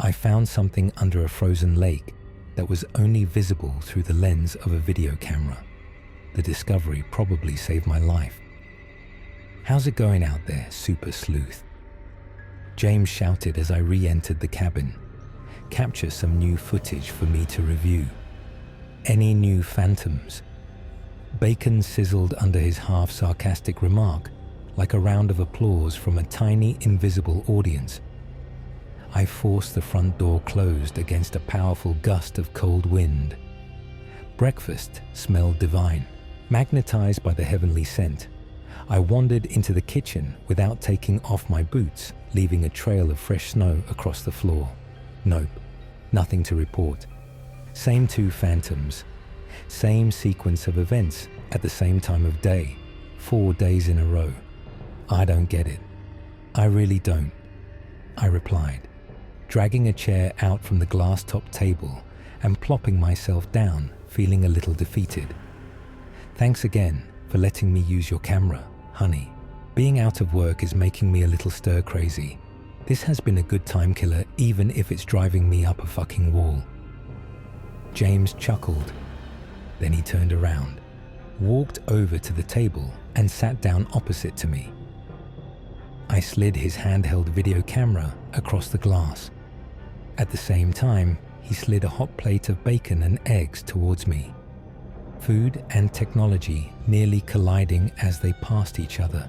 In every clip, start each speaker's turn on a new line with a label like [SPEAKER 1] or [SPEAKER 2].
[SPEAKER 1] I found something under a frozen lake that was only visible through the lens of a video camera. The discovery probably saved my life. "How's it going out there, super sleuth?" James shouted as I re-entered the cabin. "Capture some new footage for me to review. Any new phantoms?" Bacon sizzled under his half-sarcastic remark, like a round of applause from a tiny, invisible audience. I forced the front door closed against a powerful gust of cold wind. Breakfast smelled divine. Magnetized by the heavenly scent, I wandered into the kitchen without taking off my boots, leaving a trail of fresh snow across the floor. Nope, nothing to report. Same two phantoms. Same sequence of events at the same time of day, 4 days in a row. I don't get it. I really don't, I replied, dragging a chair out from the glass-topped table and plopping myself down, feeling a little defeated. "Thanks again for letting me use your camera, honey. Being out of work is making me a little stir-crazy. This has been a good time killer even if it's driving me up a fucking wall." James chuckled. Then he turned around, walked over to the table and sat down opposite to me. I slid his handheld video camera across the glass. At the same time, he slid a hot plate of bacon and eggs towards me. Food and technology nearly colliding as they passed each other.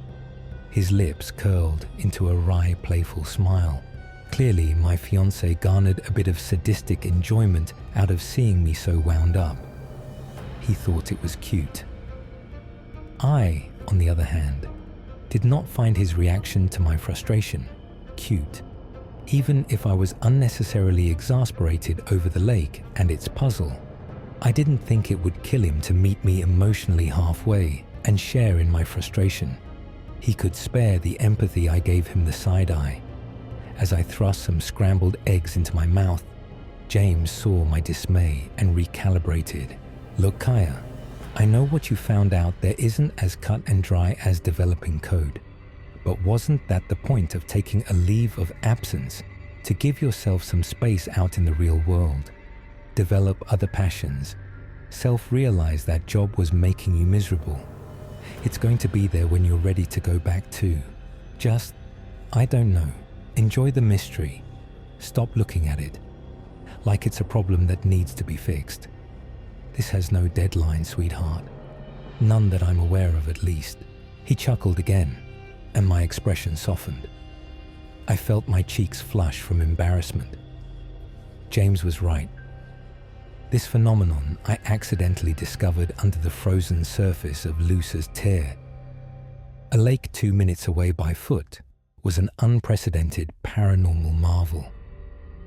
[SPEAKER 1] His lips curled into a wry, playful smile. Clearly, my fiancé garnered a bit of sadistic enjoyment out of seeing me so wound up. He thought it was cute. I, on the other hand, did not find his reaction to my frustration cute, even if I was unnecessarily exasperated over the lake and its puzzle. I didn't think it would kill him to meet me emotionally halfway and share in my frustration. He could spare the empathy I gave him the side eye. As I thrust some scrambled eggs into my mouth, James saw my dismay and recalibrated. "Look, Kaya, I know what you found out there isn't as cut and dry as developing code, but wasn't that the point of taking a leave of absence to give yourself some space out in the real world? Develop other passions, self-realize that job was making you miserable. It's going to be there when you're ready to go back too. Just, I don't know, enjoy the mystery. Stop looking at it like it's a problem that needs to be fixed. This has no deadline, sweetheart. None that I'm aware of, at least." He chuckled again, and my expression softened. I felt my cheeks flush from embarrassment. James was right. This phenomenon I accidentally discovered under the frozen surface of Luce's Tear. A lake 2 minutes away by foot was an unprecedented paranormal marvel.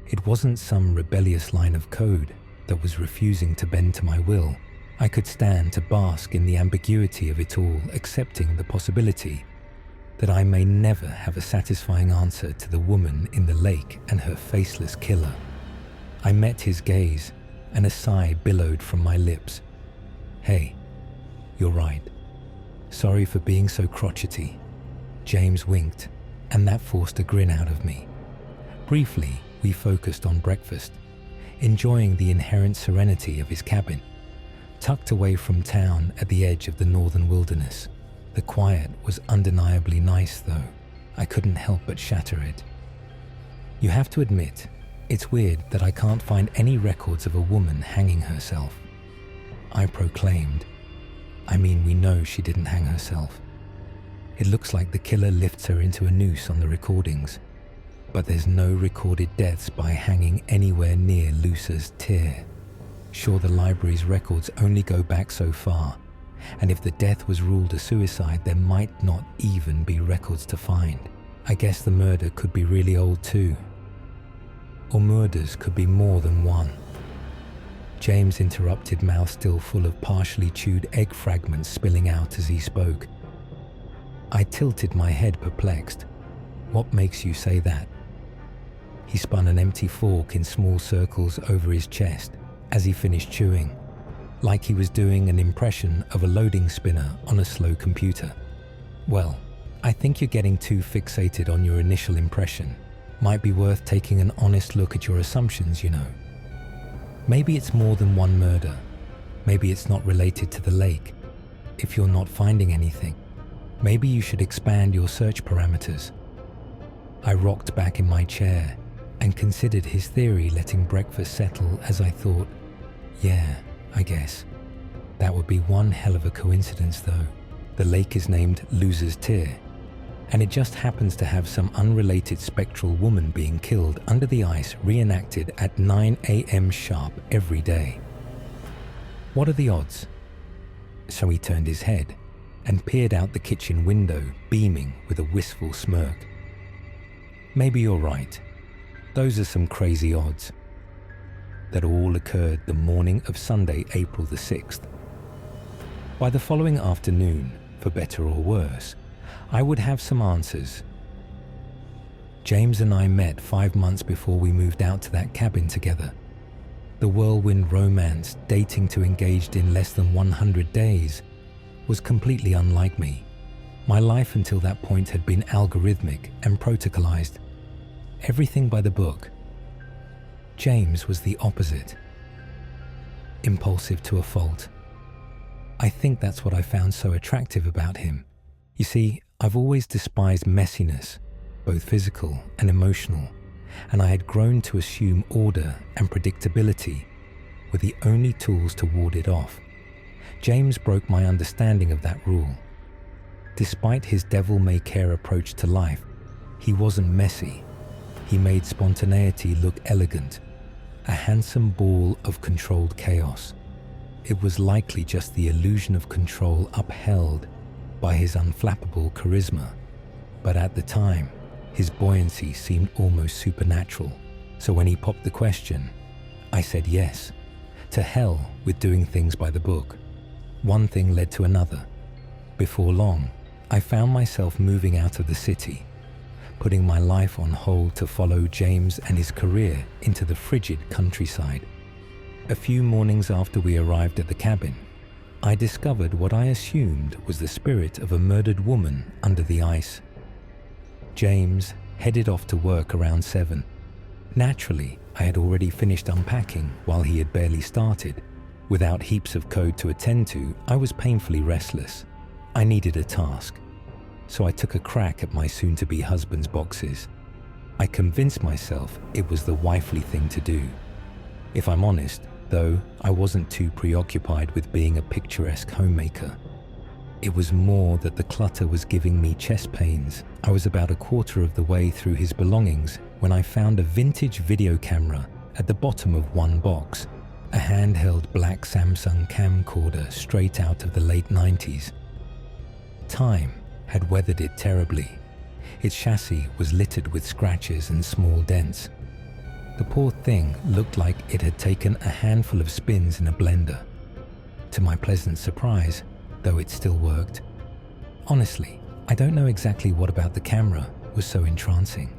[SPEAKER 1] It wasn't some rebellious line of code that was refusing to bend to my will. I could stand to bask in the ambiguity of it all, accepting the possibility that I may never have a satisfying answer to the woman in the lake and her faceless killer. I met his gaze, and a sigh billowed from my lips. "Hey, you're right. Sorry for being so crotchety." James winked, and that forced a grin out of me. Briefly, we focused on breakfast, enjoying the inherent serenity of his cabin, tucked away from town at the edge of the northern wilderness. The quiet was undeniably nice, though. I couldn't help but shatter it. "You have to admit, it's weird that I can't find any records of a woman hanging herself," I proclaimed. "I mean, we know she didn't hang herself. It looks like the killer lifts her into a noose on the recordings, but there's no recorded deaths by hanging anywhere near Luce's Tear. Sure, the library's records only go back so far, and if the death was ruled a suicide, there might not even be records to find. I guess the murder could be really old too. Or murders could be more than one." James interrupted, mouth still full of partially chewed egg fragments spilling out as he spoke. I tilted my head, perplexed. "What makes you say that?" He spun an empty fork in small circles over his chest as he finished chewing, like he was doing an impression of a loading spinner on a slow computer. "Well, I think you're getting too fixated on your initial impression. Might be worth taking an honest look at your assumptions, you know. Maybe it's more than one murder. Maybe it's not related to the lake. If you're not finding anything, maybe you should expand your search parameters. I rocked back in my chair and considered his theory, letting breakfast settle as I thought, yeah, I guess. That would be one hell of a coincidence though. The lake is named Loser's Tear, and it just happens to have some unrelated spectral woman being killed under the ice reenacted at 9 a.m. sharp every day. What are the odds? So he turned his head and peered out the kitchen window, beaming with a wistful smirk. Maybe you're right. Those are some crazy odds. That all occurred the morning of Sunday, April the 6th. By the following afternoon, for better or worse, I would have some answers. James and I met 5 months before we moved out to that cabin together. The whirlwind romance, dating to engaged in less than 100 days, was completely unlike me. My life until that point had been algorithmic and protocolized. Everything by the book. James was the opposite. Impulsive to a fault. I think that's what I found so attractive about him. You see, I've always despised messiness, both physical and emotional, and I had grown to assume order and predictability were the only tools to ward it off. James broke my understanding of that rule. Despite his devil-may-care approach to life, he wasn't messy. He made spontaneity look elegant, a handsome ball of controlled chaos. It was likely just the illusion of control upheld by his unflappable charisma, but at the time, his buoyancy seemed almost supernatural. So when he popped the question, I said yes. To hell with doing things by the book. One thing led to another. Before long, I found myself moving out of the city, putting my life on hold to follow James and his career into the frigid countryside. A few mornings after we arrived at the cabin, I discovered what I assumed was the spirit of a murdered woman under the ice. James headed off to work around 7. Naturally, I had already finished unpacking while he had barely started. Without heaps of code to attend to, I was painfully restless. I needed a task. So I took a crack at my soon-to-be husband's boxes. I convinced myself it was the wifely thing to do. If I'm honest, though, I wasn't too preoccupied with being a picturesque homemaker. It was more that the clutter was giving me chest pains. I was about a quarter of the way through his belongings when I found a vintage video camera at the bottom of one box, a handheld black Samsung camcorder straight out of the late 90s. Time had weathered it terribly. Its chassis was littered with scratches and small dents. The poor thing looked like it had taken a handful of spins in a blender. To my pleasant surprise, though, it still worked. Honestly, I don't know exactly what about the camera was so entrancing.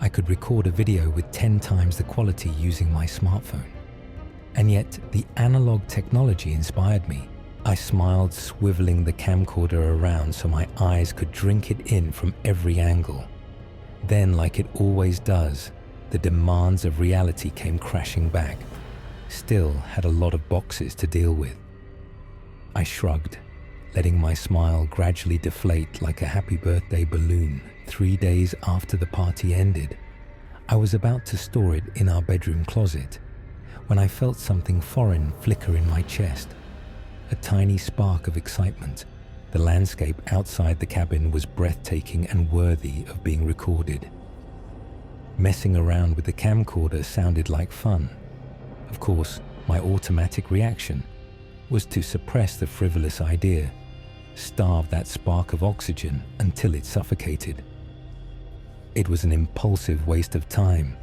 [SPEAKER 1] I could record a video with 10 times the quality using my smartphone. And yet, the analog technology inspired me. I smiled, swiveling the camcorder around so my eyes could drink it in from every angle. Then, like it always does, the demands of reality came crashing back. Still had a lot of boxes to deal with. I shrugged, letting my smile gradually deflate like a happy birthday balloon. 3 days after the party ended, I was about to store it in our bedroom closet when I felt something foreign flicker in my chest. A tiny spark of excitement. The landscape outside the cabin was breathtaking and worthy of being recorded. Messing around with the camcorder sounded like fun. Of course, my automatic reaction was to suppress the frivolous idea, starve that spark of oxygen until it suffocated. It was an impulsive waste of time,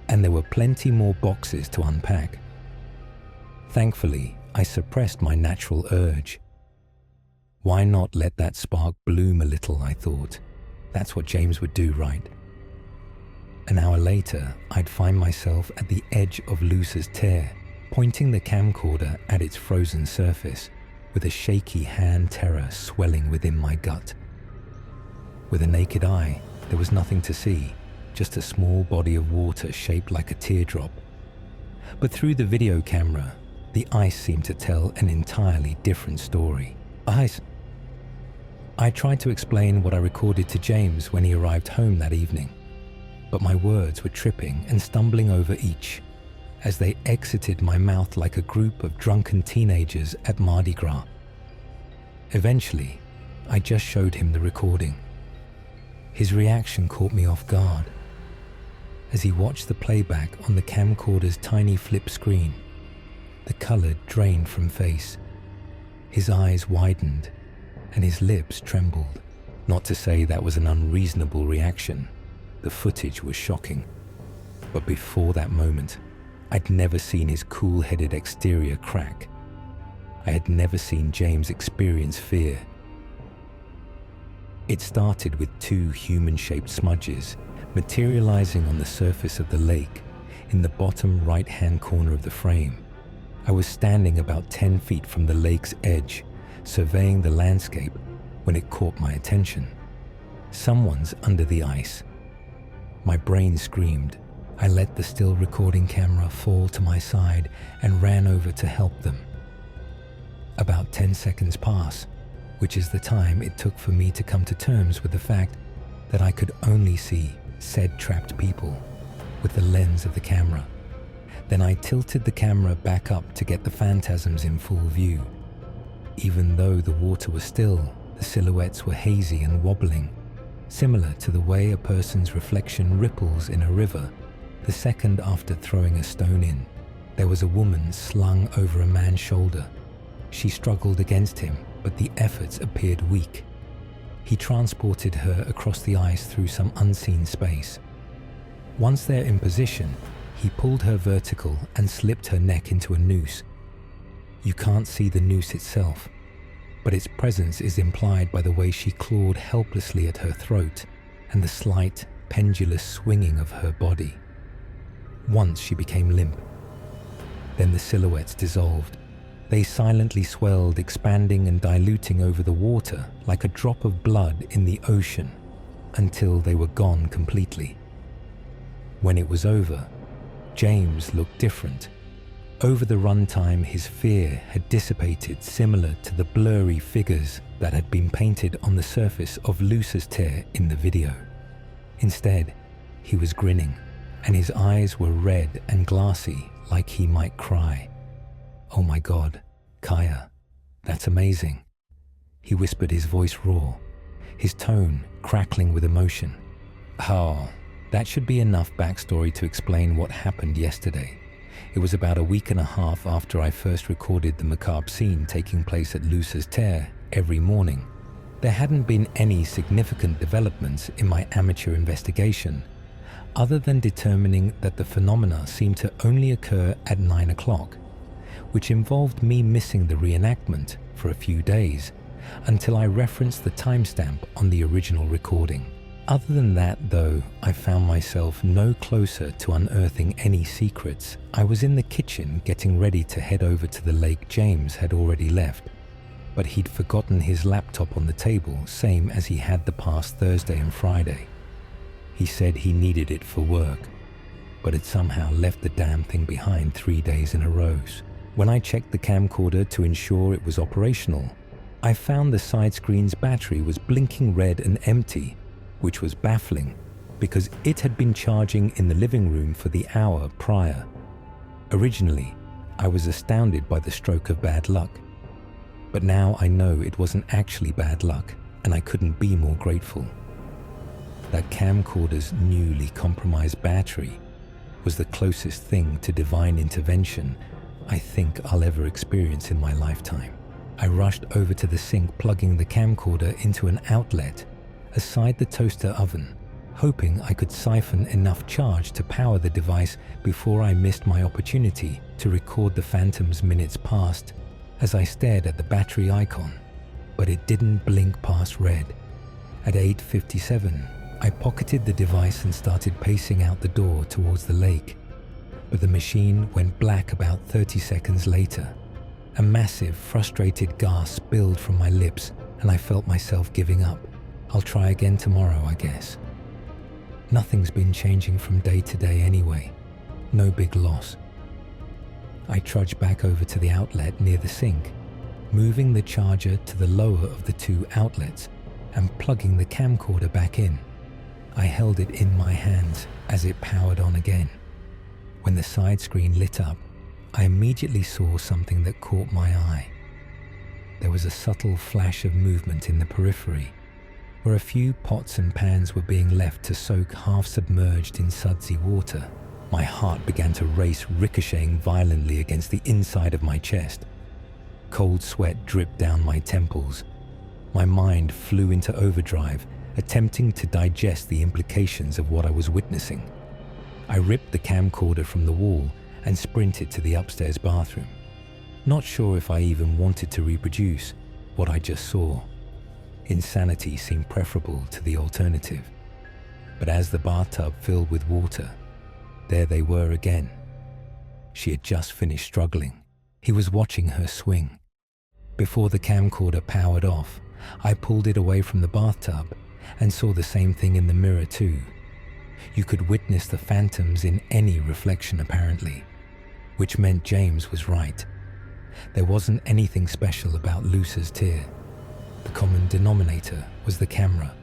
[SPEAKER 1] and there were plenty more boxes to unpack. Thankfully, I suppressed my natural urge. Why not let that spark bloom a little, I thought. That's what James would do, right? An hour later, I'd find myself at the edge of Loser's Tear, pointing the camcorder at its frozen surface, with a shaky hand terror swelling within my gut. With a naked eye, there was nothing to see, just a small body of water shaped like a teardrop. But through the video camera, the ice seemed to tell an entirely different story. Ice. I tried to explain what I recorded to James when he arrived home that evening, but my words were tripping and stumbling over each as they exited my mouth like a group of drunken teenagers at Mardi Gras. Eventually, I just showed him the recording. His reaction caught me off guard. As he watched the playback on the camcorder's tiny flip screen, the color drained from face. His eyes widened and his lips trembled. Not to say that was an unreasonable reaction. The footage was shocking. But before that moment, I'd never seen his cool-headed exterior crack. I had never seen James experience fear. It started with two human-shaped smudges materializing on the surface of the lake in the bottom right-hand corner of the frame. I was standing about 10 feet from the lake's edge, surveying the landscape when it caught my attention. Someone's under the ice. My brain screamed. I let the still recording camera fall to my side and ran over to help them. About 10 seconds pass, which is the time it took for me to come to terms with the fact that I could only see said trapped people with the lens of the camera. Then I tilted the camera back up to get the phantasms in full view. Even though the water was still, the silhouettes were hazy and wobbling, similar to the way a person's reflection ripples in a river the second after throwing a stone in. There was a woman slung over a man's shoulder. She struggled against him, but the efforts appeared weak. He transported her across the ice through some unseen space. Once there in position, he pulled her vertical and slipped her neck into a noose. You can't see the noose itself, but its presence is implied by the way she clawed helplessly at her throat and the slight, pendulous swinging of her body. Once she became limp. Then the silhouettes dissolved. They silently swelled, expanding and diluting over the water like a drop of blood in the ocean, until they were gone completely. When it was over, James looked different. Over the runtime, his fear had dissipated, similar to the blurry figures that had been painted on the surface of Luce's Terre in the video. Instead, he was grinning, and his eyes were red and glassy like he might cry. "Oh my God, Kaya, that's amazing." He whispered, his voice raw, his tone crackling with emotion. "Oh, that should be enough backstory to explain what happened yesterday. It was about a week and a half after I first recorded the macabre scene taking place at Luce's Terre every morning. There hadn't been any significant developments in my amateur investigation, other than determining that the phenomena seemed to only occur at 9 o'clock, which involved me missing the reenactment for a few days until I referenced the timestamp on the original recording. Other than that, though, I found myself no closer to unearthing any secrets. I was in the kitchen getting ready to head over to the lake James had already left, but he'd forgotten his laptop on the table, same as he had the past Thursday and Friday. He said he needed it for work, but had somehow left the damn thing behind 3 days in a row. When I checked the camcorder to ensure it was operational, I found the side screen's battery was blinking red and empty, which was baffling because it had been charging in the living room for the hour prior. Originally, I was astounded by the stroke of bad luck, but now I know it wasn't actually bad luck, and I couldn't be more grateful. That camcorder's newly compromised battery was the closest thing to divine intervention I think I'll ever experience in my lifetime. I rushed over to the sink, plugging the camcorder into an outlet aside the toaster oven, hoping I could siphon enough charge to power the device before I missed my opportunity to record the phantoms minutes past as I stared at the battery icon. But it didn't blink past red. At 8:57, I pocketed the device and started pacing out the door towards the lake. But the machine went black about 30 seconds later. A massive, frustrated gasp spilled from my lips, and I felt myself giving up. I'll try again tomorrow, I guess. Nothing's been changing from day to day anyway. No big loss. I trudge back over to the outlet near the sink, moving the charger to the lower of the two outlets and plugging the camcorder back in. I held it in my hands as it powered on again. When the side screen lit up, I immediately saw something that caught my eye. There was a subtle flash of movement in the periphery, where a few pots and pans were being left to soak half-submerged in sudsy water. My heart began to race, ricocheting violently against the inside of my chest. Cold sweat dripped down my temples. My mind flew into overdrive, attempting to digest the implications of what I was witnessing. I ripped the camcorder from the wall and sprinted to the upstairs bathroom, not sure if I even wanted to reproduce what I just saw. Insanity seemed preferable to the alternative. But as the bathtub filled with water, there they were again. She had just finished struggling. He was watching her swing. Before the camcorder powered off, I pulled it away from the bathtub and saw the same thing in the mirror too. You could witness the phantoms in any reflection apparently, which meant James was right. There wasn't anything special about Luce's tear. The common denominator was the camera.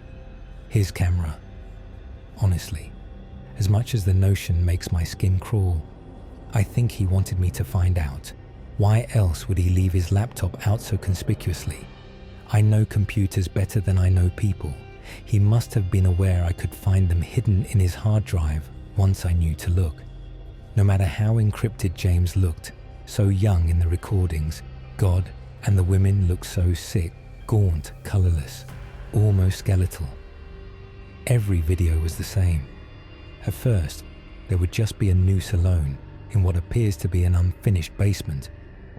[SPEAKER 1] His camera. Honestly, as much as the notion makes my skin crawl, I think he wanted me to find out. Why else would he leave his laptop out so conspicuously? I know computers better than I know people. He must have been aware I could find them hidden in his hard drive once I knew to look. No matter how encrypted James looked, so young in the recordings, God and the women looked so sick, gaunt, colorless, almost skeletal. Every video was the same. At first, there would just be a noose alone in what appears to be an unfinished basement.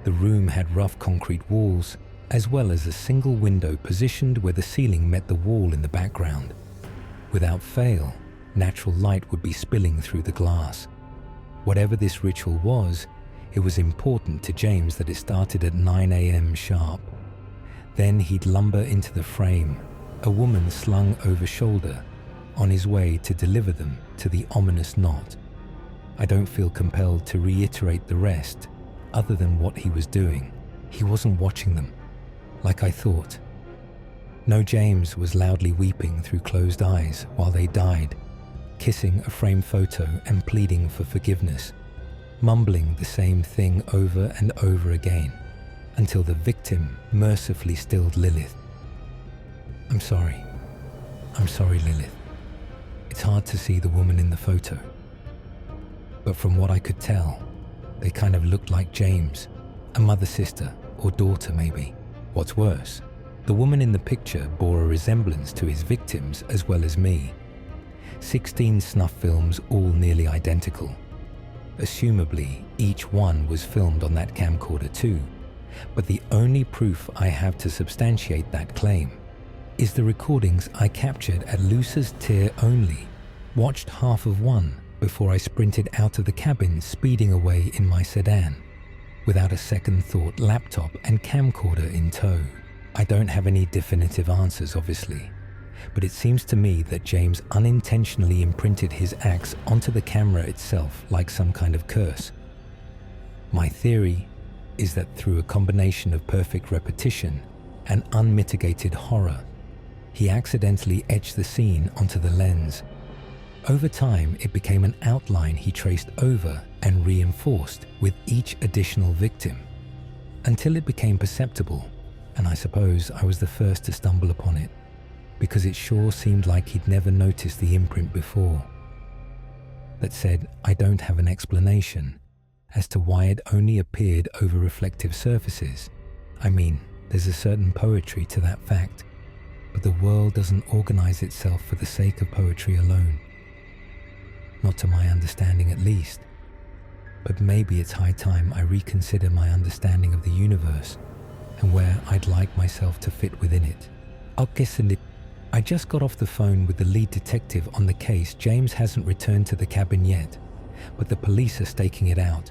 [SPEAKER 1] The room had rough concrete walls, as well as a single window positioned where the ceiling met the wall in the background. Without fail, natural light would be spilling through the glass. Whatever this ritual was, it was important to James that it started at 9 a.m. sharp. Then he'd lumber into the frame, a woman slung over shoulder, on his way to deliver them to the ominous knot. I don't feel compelled to reiterate the rest, other than what he was doing. He wasn't watching them, like I thought. No, James was loudly weeping through closed eyes while they died, kissing a framed photo and pleading for forgiveness, mumbling the same thing over and over again, until the victim mercifully stilled Lilith. I'm sorry, Lilith. It's hard to see the woman in the photo, but from what I could tell, they kind of looked like James, a mother-sister or daughter maybe. What's worse, the woman in the picture bore a resemblance to his victims as well as me. 16 snuff films, all nearly identical. Assumably, each one was filmed on that camcorder too, but the only proof I have to substantiate that claim is the recordings I captured at Luce's tier only, watched half of one before I sprinted out of the cabin speeding away in my sedan, without a second thought, laptop and camcorder in tow. I don't have any definitive answers obviously, but it seems to me that James unintentionally imprinted his acts onto the camera itself like some kind of curse. My theory is that through a combination of perfect repetition and unmitigated horror, he accidentally etched the scene onto the lens. Over time, it became an outline he traced over and reinforced with each additional victim, until it became perceptible, and I suppose I was the first to stumble upon it, because it sure seemed like he'd never noticed the imprint before. That said, I don't have an explanation as to why it only appeared over reflective surfaces. I mean, there's a certain poetry to that fact, but the world doesn't organize itself for the sake of poetry alone. Not to my understanding at least. But maybe it's high time I reconsider my understanding of the universe and where I'd like myself to fit within it. I just got off the phone with the lead detective on the case. James hasn't returned to the cabin yet, but the police are staking it out.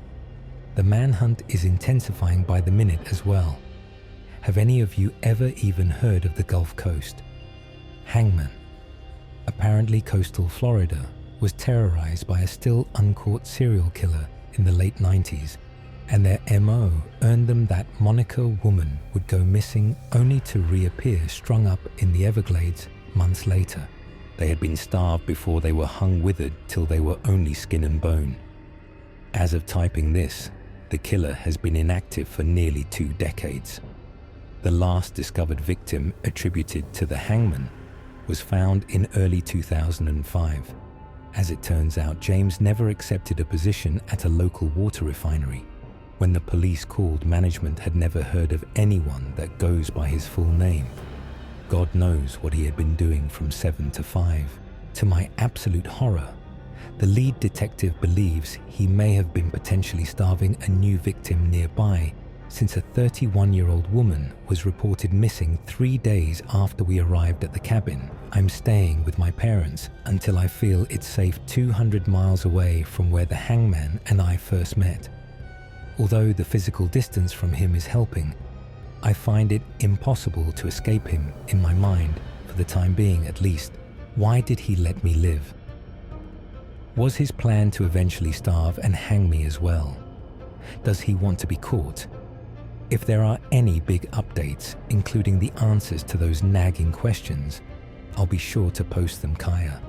[SPEAKER 1] The manhunt is intensifying by the minute as well. Have any of you ever even heard of the Gulf Coast? Hangman. Apparently, coastal Florida was terrorized by a still uncaught serial killer in the late 90s, and their MO earned them that Monica woman would go missing only to reappear strung up in the Everglades months later. They had been starved before they were hung withered till they were only skin and bone. As of typing this, the killer has been inactive for nearly 2 decades. The last discovered victim attributed to the hangman was found in early 2005. As it turns out, James never accepted a position at a local water refinery. When the police called, management had never heard of anyone that goes by his full name. God knows what he had been doing from 7 to 5. To my absolute horror, the lead detective believes he may have been potentially starving a new victim nearby, since a 31-year-old woman was reported missing 3 days after we arrived at the cabin. I'm staying with my parents until I feel it's safe 200 miles away from where the hangman and I first met. Although the physical distance from him is helping, I find it impossible to escape him in my mind, for the time being at least. Why did he let me live? Was his plan to eventually starve and hang me as well? Does he want to be caught? If there are any big updates, including the answers to those nagging questions, I'll be sure to post them, Kaya.